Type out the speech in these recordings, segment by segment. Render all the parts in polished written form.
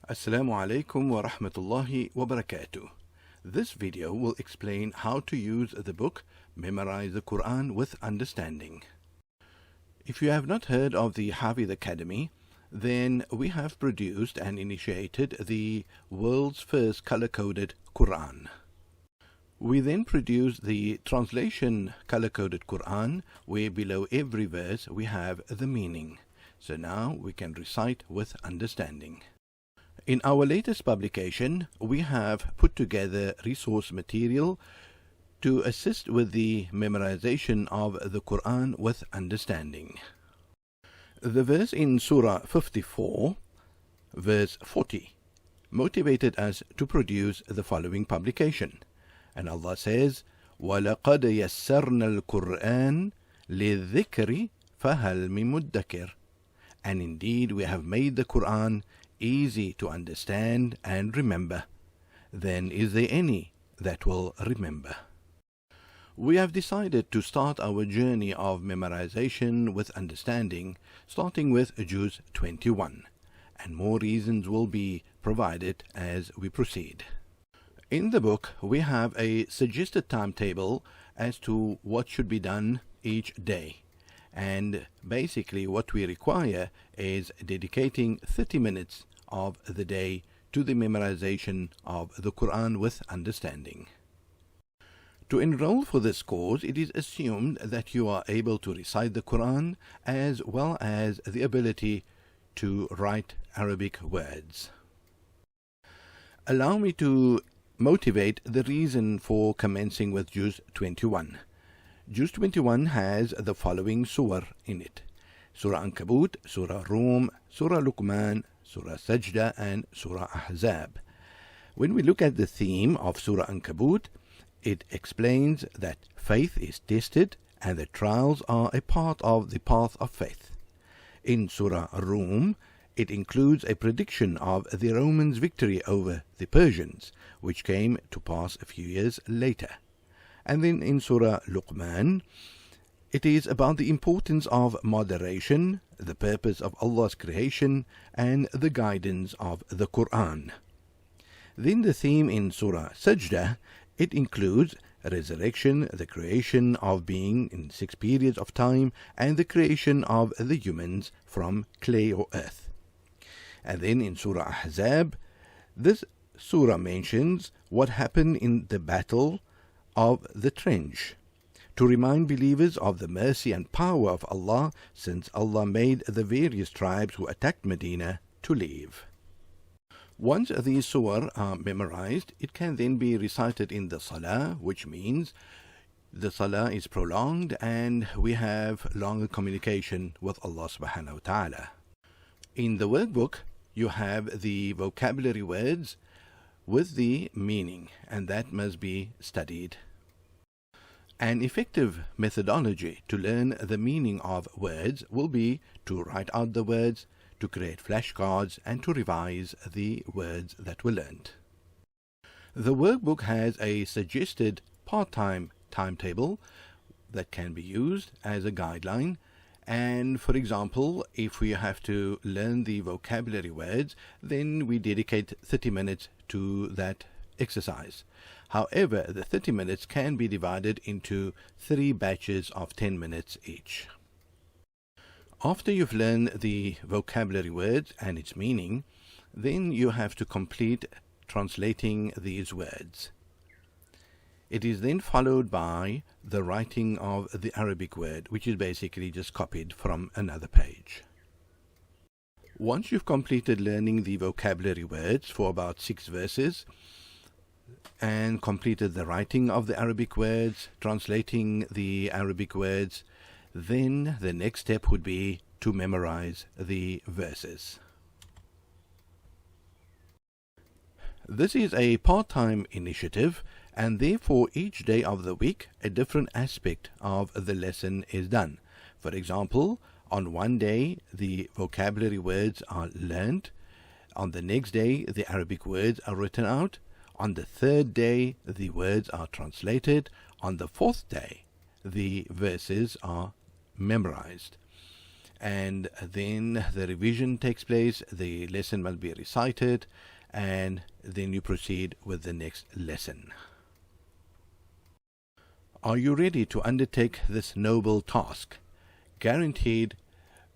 Assalamu alaikum wa rahmatullahi wa barakatuh. This video will explain how to use the book Memorize the Quran with Understanding. If you have not heard of the Hafidh Academy, then we have produced and initiated the world's first color-coded Quran. We then produced the translation color-coded Quran, where below every verse we have the meaning. So now we can recite with understanding. In our latest publication, we have put together resource material to assist with the memorization of the Quran with understanding. The verse in Surah 54, verse 40, motivated us to produce the following publication. And Allah says, وَلَقَدْ يَسَّرْنَا الْقُرْآنَ لِلذِّكْرِ فَهَلْ مِن مُدَّكِرٍ. And indeed we have made the Quran easy to understand and remember. Then is there any that will remember? We have decided to start our journey of memorization with understanding, starting with Juz 21, and more reasons will be provided as we proceed. In the book, we have a suggested timetable as to what should be done each day. And basically what we require is dedicating 30 minutes of the day to the memorization of the Quran with understanding. To enroll for this course, it is assumed that you are able to recite the Quran as well as the ability to write Arabic words. Allow me to motivate the reason for commencing with Juz 21. Juz 21 has the following surah in it: Surah Ankabut, Surah Rum, Surah Luqman, Surah Sajda, and Surah Ahzab. When we look at the theme of Surah Ankabut, it explains that faith is tested and that trials are a part of the path of faith. In Surah Rum, it includes a prediction of the Romans' victory over the Persians, which came to pass a few years later. And then in Surah Luqman, it is about the importance of moderation, the purpose of Allah's creation, and the guidance of the Quran. Then the theme in Surah Sajda, it includes resurrection, the creation of being in 6 periods of time, and the creation of the humans from clay or earth. And then in Surah Ahzab, this surah mentions what happened in the battle of the trench, to remind believers of the mercy and power of Allah, since Allah made the various tribes who attacked Medina to leave. Once these surah are memorized, it can then be recited in the salah, which means the salah is prolonged and we have longer communication with Allah subhanahu wa ta'ala. In the workbook, you have the vocabulary words with the meaning, and that must be studied. An effective methodology to learn the meaning of words will be to write out the words, to create flashcards, and to revise the words that were learned. The workbook has a suggested part-time timetable that can be used as a guideline. And for example, if we have to learn the vocabulary words, then we dedicate 30 minutes to that exercise. However, the 30 minutes can be divided into 3 batches of 10 minutes each. After you've learned the vocabulary words and its meaning, then you have to complete translating these words. It is then followed by the writing of the Arabic word, which is basically just copied from another page. Once you've completed learning the vocabulary words for about 6 verses, and completed the writing of the Arabic words, translating the Arabic words, then the next step would be to memorize the verses. This is a part-time initiative, and therefore each day of the week a different aspect of the lesson is done. For example, on one day the vocabulary words are learned, on the next day the Arabic words are written out, on the third day the words are translated, on the fourth day the verses are memorized. and then the revision takes place. The lesson must be recited, and then you proceed with the next lesson. Are you ready to undertake this noble task? Guaranteed,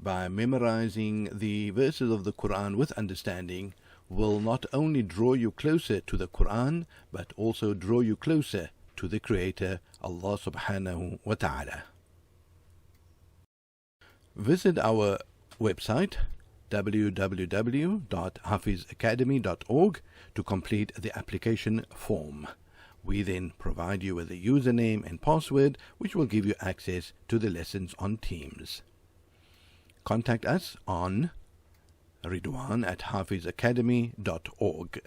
by memorizing the verses of the Quran with understanding, will not only draw you closer to the Quran, but also draw you closer to the Creator, Allah subhanahu wa ta'ala. Visit our website www.hafizacademy.org to complete the application form. We then provide you with a username and password which will give you access to the lessons on Teams. Contact us on Ridwan@hafizacademy.org.